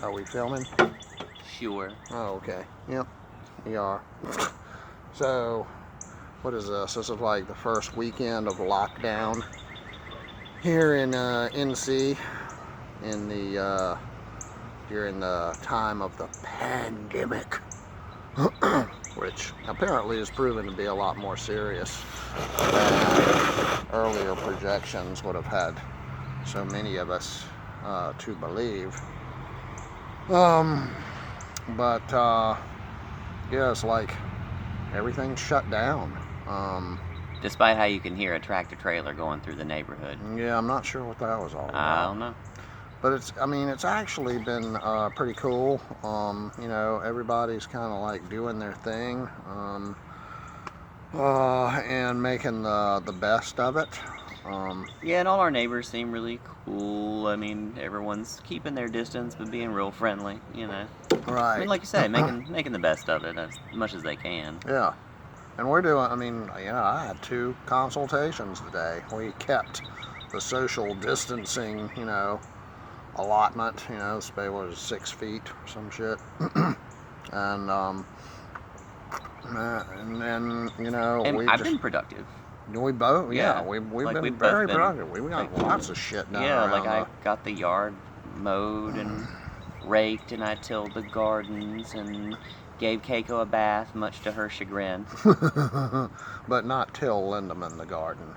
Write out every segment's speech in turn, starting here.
Are we filming? Sure. Oh, okay. Yep, we are. So, what is this? This is like the first weekend of lockdown here in NC in the during the time of the pandemic, which apparently is proven to be a lot more serious than earlier projections would have had so many of us to believe. But yeah, it's like everything's shut down. Despite how you can hear a tractor trailer going through the neighborhood. Yeah, I'm not sure what that was all about. I don't know. But it's actually been pretty cool. Everybody's kind of like doing their thing and making the best of it. Yeah, and all our neighbors seem really cool. I mean, everyone's keeping their distance but being real friendly, Right. I mean, like you say, making the best of it as much as they can. Yeah. And we're doing, I had 2 consultations today. We kept the social distancing, allotment, say what was 6 feet or some shit. And then, And I've been productive. We both, Yeah. we've Like, been we've both very been, productive. We got like, lots of shit done. Yeah, around like I got the yard mowed and raked, and I tilled the gardens and gave Keiko a bath, much to her chagrin. But not till Lindemann the garden.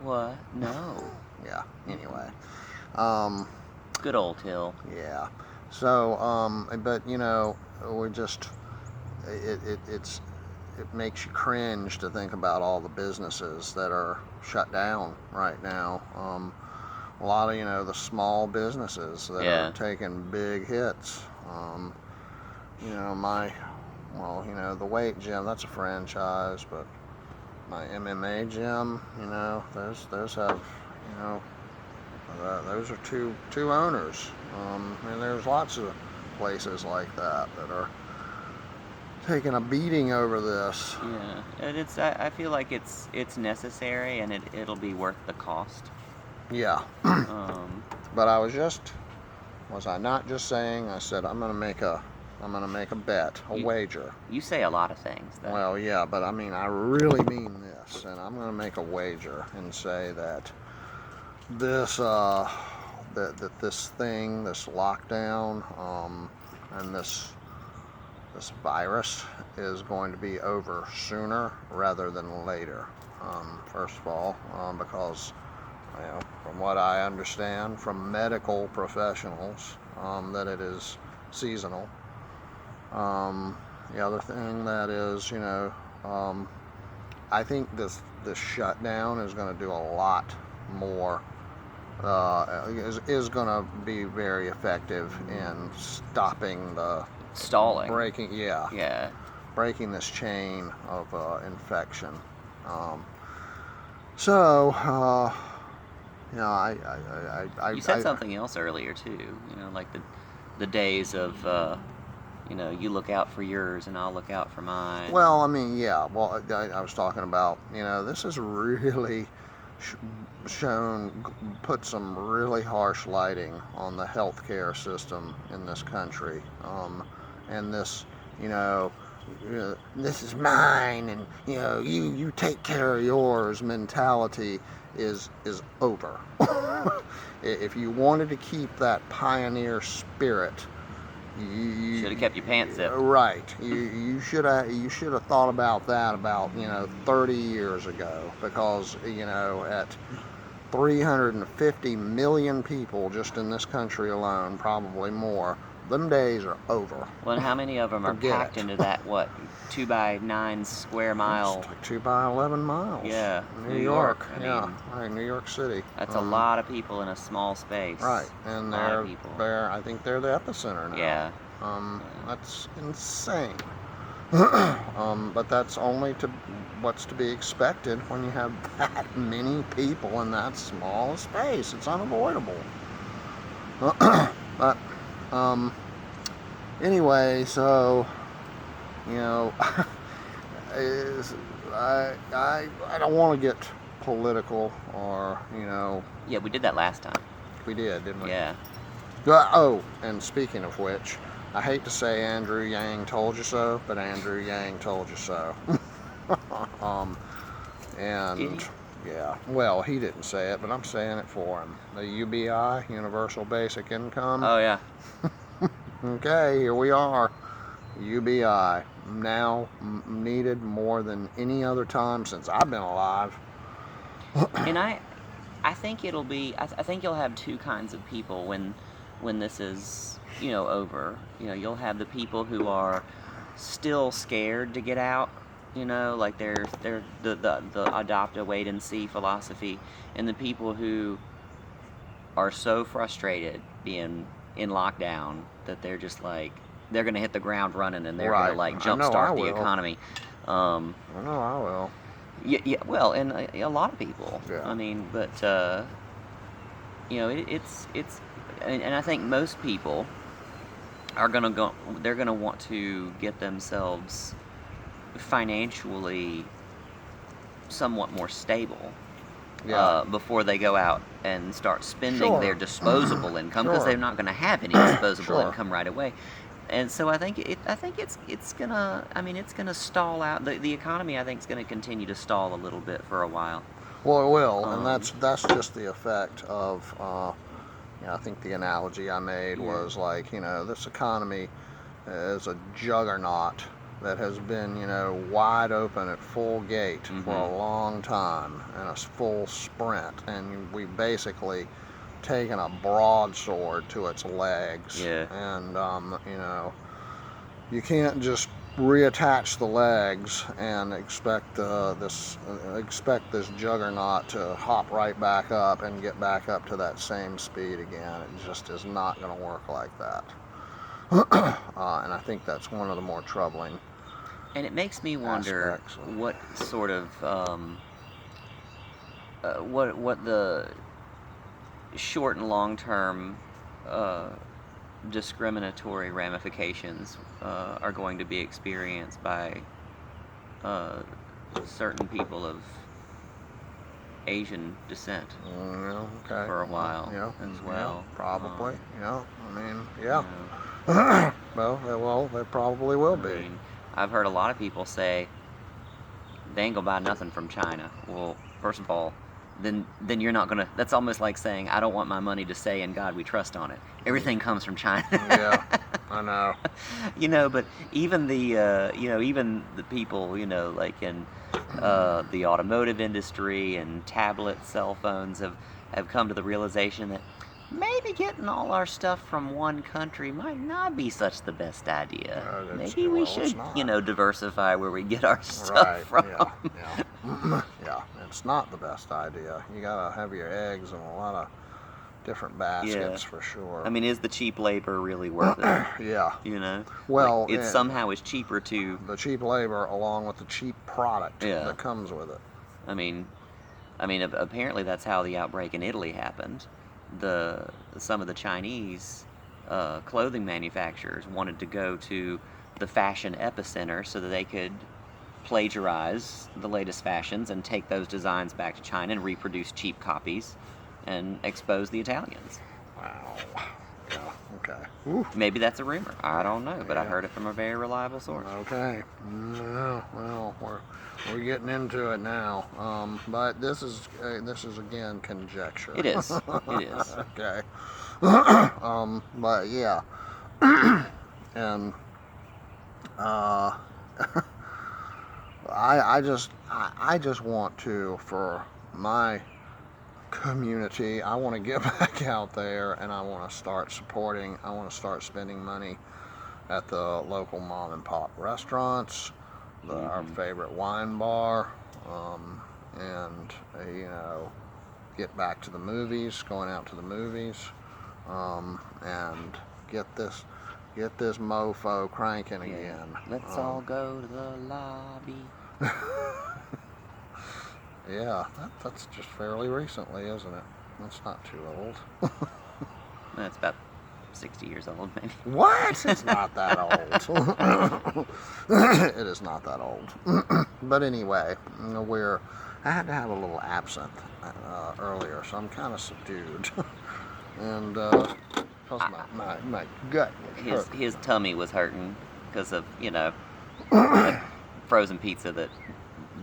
What? No. Yeah. Anyway. Good old Till. Yeah. So, but we just it makes you cringe to think about all the businesses that are shut down right now. A lot of the small businesses that are taking big hits. The weight gym, that's a franchise, but my MMA gym, those have, those are two owners. And there's lots of places like that are taking a beating over this. Yeah, and I feel like it's necessary, and it'll be worth the cost. Yeah. But was I not just saying? I said I'm gonna make a bet, a wager. You say a lot of things, though. Well, yeah, but I really mean this, and I'm gonna make a wager and say that this this thing, this lockdown, and this virus is going to be over sooner rather than later. First of all, because from what I understand from medical professionals, that it is seasonal. The other thing that is, I think this shutdown is going to do a lot more. Is going to be very effective in stopping the stalling, breaking this chain of infection. You said something else earlier too. Like the days of you look out for yours and I'll look out for mine. Well, I was talking about this has really put some really harsh lighting on the healthcare system in this country, and this this is mine, and you take care of yours mentality is over. If you wanted to keep that pioneer spirit, you should have kept your pants zipped. Right. You should have thought about that about 30 years ago, because at 350 million people just in this country alone, probably more, them days are over. Well, and how many of them are packed into that 2 by 9 square mile? It's like 2 by 11 miles. Yeah, New York. Right, New York City. That's a lot of people in a small space. Right, and I think they're the epicenter now. Yeah. That's insane. But that's only what's to be expected when you have that many people in that small space. It's unavoidable. But anyway, so I don't want to get political or Yeah, we did that last time. We did, didn't we? Yeah. Oh, and speaking of which, I hate to say Andrew Yang told you so, but Andrew Yang told you so. And yeah, well, he didn't say it, but I'm saying it for him. The UBI, Universal Basic Income. Oh yeah. Okay, here we are. UBI, now needed more than any other time since I've been alive. And I think it'll be. I think you'll have two kinds of people when this is over. You'll have the people who are still scared to get out. Like they're the adopt a wait and see philosophy, and the people who are so frustrated being in lockdown that they're just like they're gonna hit the ground running and they're gonna like jumpstart the economy. I know I will. Yeah. Well, and a lot of people. Yeah. I mean, but it's and I think most people are gonna go. They're gonna want to get themselves financially somewhat more stable. Yeah. Before they go out and start spending their disposable income, because they're not going to have any disposable income right away. And so I think it's gonna. I mean, it's gonna stall out. The economy, I think, is gonna continue to stall a little bit for a while. Well, it will, and that's just the effect of. I think the analogy I made was like, this economy is a juggernaut that has been, wide open at full gate for a long time and a full sprint, and we basically taken a broadsword to its legs. Yeah. And you can't just reattach the legs and expect this juggernaut to hop right back up and get back up to that same speed again. It just is not going to work like that. And I think that's one of the more troubling. And it makes me wonder what sort of what the short and long term discriminatory ramifications are going to be experienced by certain people of Asian descent for a while as well. Probably. I mean, well, they probably will be. I mean, I've heard a lot of people say they ain't gonna buy nothing from China. Well, first of all, then you're not gonna. That's almost like saying I don't want my money to say "In God We Trust" on it. Everything comes from China. Yeah, I know. But even even the people, like in the automotive industry and tablet cell phones have come to the realization that maybe getting all our stuff from one country might not be such the best idea. Maybe we should, diversify where we get our stuff from. Yeah, it's not the best idea. You gotta have your eggs in a lot of different baskets for sure. I mean, is the cheap labor really worth it? Yeah. Well, it somehow is cheaper to the cheap labor along with the cheap product that comes with it. I mean, apparently that's how the outbreak in Italy happened. Some of the Chinese clothing manufacturers wanted to go to the fashion epicenter so that they could plagiarize the latest fashions and take those designs back to China and reproduce cheap copies and expose the Italians. Wow. Yeah, okay. Ooh. Maybe that's a rumor. I don't know, but I heard it from a very reliable source. Okay. Well, we're getting into it now. But this is again conjecture. It is. It is. Okay. But yeah. And I just want to, for my community, I want to get back out there and I want to start supporting. I want to start spending money at the local mom and pop restaurants, our favorite wine bar, and get back to the movies, going out to the movies, and get this mofo cranking again. Let's all go to the lobby. Yeah, that's just fairly recently, isn't it? That's not too old. That's about 60 years old, maybe. What? It's not that old. It is not that old. But anyway, I had to have a little absinthe earlier, so I'm kind of subdued. And Cause my gut hurt. His tummy was hurting because of the frozen pizza that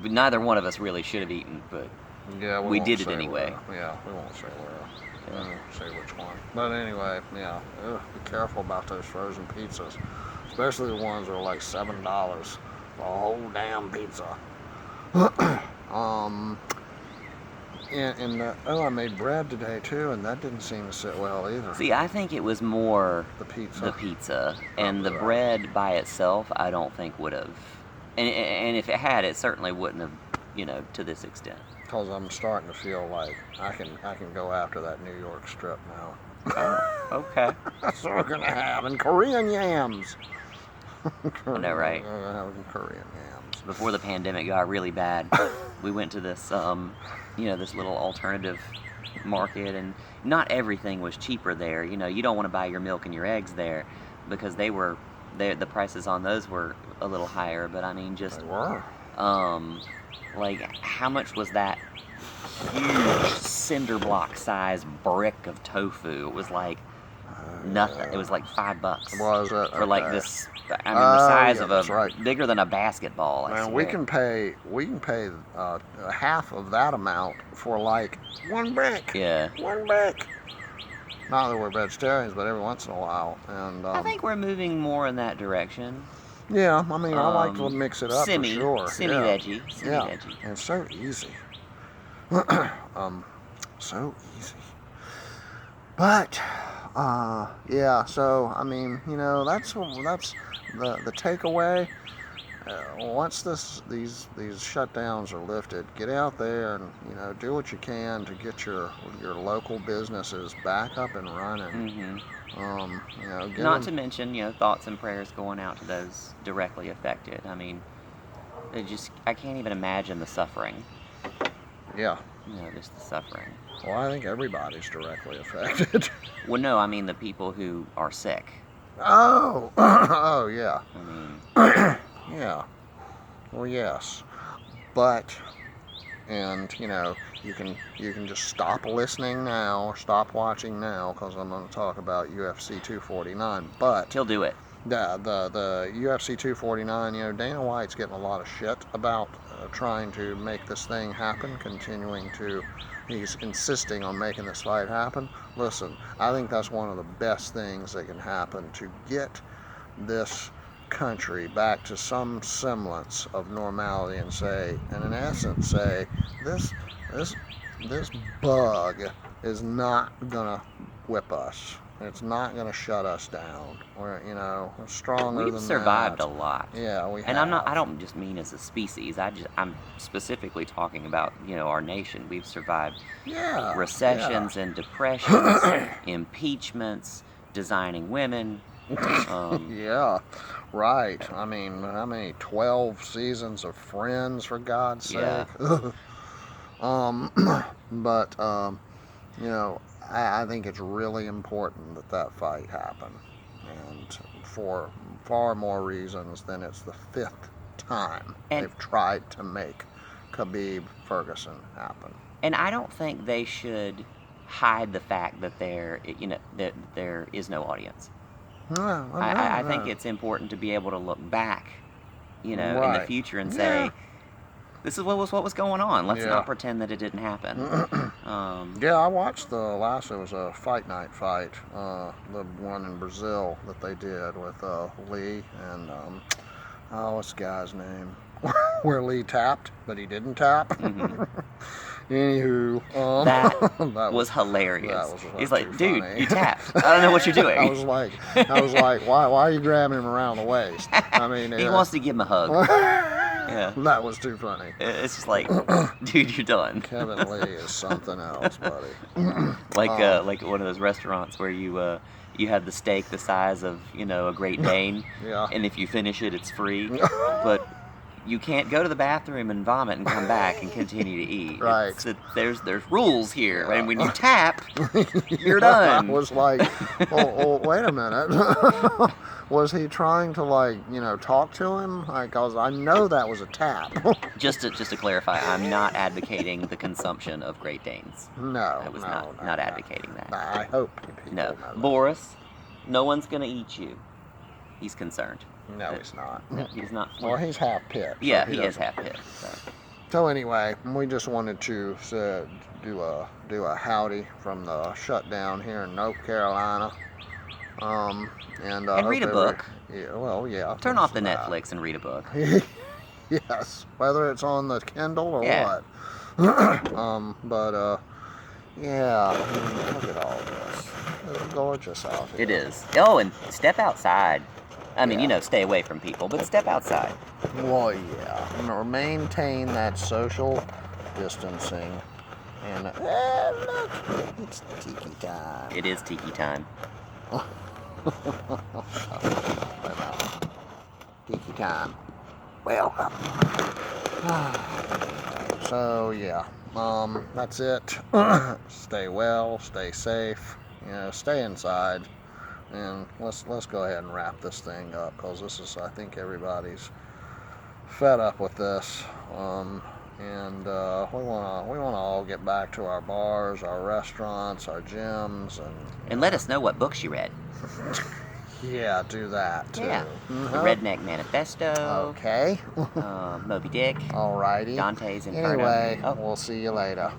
neither one of us really should have eaten, but Yeah, we won't did it say anyway. where. Yeah, we won't say where. Yeah. We won't say which one. But anyway, yeah, be careful about those frozen pizzas, especially the ones that are like $7 for a whole damn pizza. I made bread today too, and that didn't seem to sit well either. See, I think it was more The pizza. the pizza, and the Right. bread by itself. I don't think would have, and if it had, it certainly wouldn't have, to this extent. Because I'm starting to feel like I can go after that New York strip now. Oh, okay. That's what we're gonna have, and Korean yams. I know, right? We're gonna have Korean yams. Before the pandemic got really bad, we went to this, this little alternative market, and not everything was cheaper there. You don't want to buy your milk and your eggs there because the prices on those were a little higher. But I mean, just They were. like how much was that huge cinder block size brick of tofu? It was like nothing. It was like $5 Was it? for like Okay. this. I mean, the size yeah, of that's right. bigger than a basketball. I Man, swear. we can pay half of that amount for like one brick. Yeah. One brick. Not that we're vegetarians, but every once in a while. And I think we're moving more in that direction. yeah, I mean, I like to mix it up for sure. Semi-veggie. Yeah, Semi-veggie. and it's so easy. So easy. But yeah. So I mean, that's the takeaway. Once these shutdowns are lifted, get out there and do what you can to get your local businesses back up and running. Mm-hmm. Not to mention, thoughts and prayers going out to those directly affected. I mean, I can't even imagine the suffering. Yeah. Just the suffering. Well, I think everybody's directly affected. Well, no, I mean the people who are sick. Oh, oh yeah. I mean, Yeah. Well, yes. But, and you can just stop listening now or stop watching now because I'm going to talk about UFC 249. But he'll do it. the UFC 249, Dana White's getting a lot of shit about trying to make this thing happen, he's insisting on making this fight happen. Listen, I think that's one of the best things that can happen to get this country back to some semblance of normality and in essence say this bug is not gonna whip us. It's not gonna shut us down. We're stronger We've than survived that. a lot. Yeah, we and have. I don't just mean as a species. I'm specifically talking about our nation. We've survived recessions and depressions, impeachments, designing women. Yeah, right. I mean, how many 12 seasons of Friends, for God's sake? But I think it's really important that fight happen, and for far more reasons than it's the 5th time they've tried to make Khabib Ferguson happen. And I don't think they should hide the fact that that there is no audience. No, I think it's important to be able to look back, in the future and say, this is what was going on. Let's not pretend that it didn't happen. Yeah, I watched the last. It was a fight night fight, the one in Brazil that they did with Lee and what's the guy's name? Where Lee tapped, but he didn't tap. Mm-hmm. Anywho, that was hilarious. That was He's like, dude, funny. you tapped. I don't know what you're doing. I was like, why are you grabbing him around the waist? I mean, he wants to give him a hug. Yeah, that was too funny. It's just like, dude, you're done. Kevin Lee is something else, buddy. like one of those restaurants where you have the steak the size of a Great Dane, Yeah. and if you finish it, it's free. But you can't go to the bathroom and vomit and come back and continue to eat. Right. There's rules here, Yeah. and when you tap, you're done. I was like, oh, wait a minute. Was he trying to, like, you know, talk to him? Because I know that was a tap. Just to clarify, I'm not advocating the consumption of Great Danes. No, I was no, not advocating that. I hope people No, know that. Boris, no one's gonna eat you. He's concerned. No, he's not. No, he's not. Well, he's half pit. So Yeah, he is doesn't- half pit. So anyway, we just wanted to do a howdy from the shutdown here in North Carolina. And read a book. Yeah, well, yeah. Turn off the that's Netflix and read a book. Yes, whether it's on the Kindle or Yeah. what. Yeah. Look at all this. It's gorgeous out here. It is. Oh, and step outside. I mean, Yeah. you know, stay away from people, but step outside. Well, yeah. And maintain that social distancing. And look, it's tiki time. It is tiki time. Tiki time. Welcome. So yeah, that's it. Stay well, stay safe. You know, stay inside. And let's go ahead and wrap this thing up, because this is, I think, everybody's fed up with this. And we wanna all get back to our bars, our restaurants, our gyms, And let us know what books you read. yeah, do that too. Yeah. The Redneck Manifesto. Okay. Moby Dick. Alrighty. Dante's Inferno. Anyway, Oh. we'll see you later.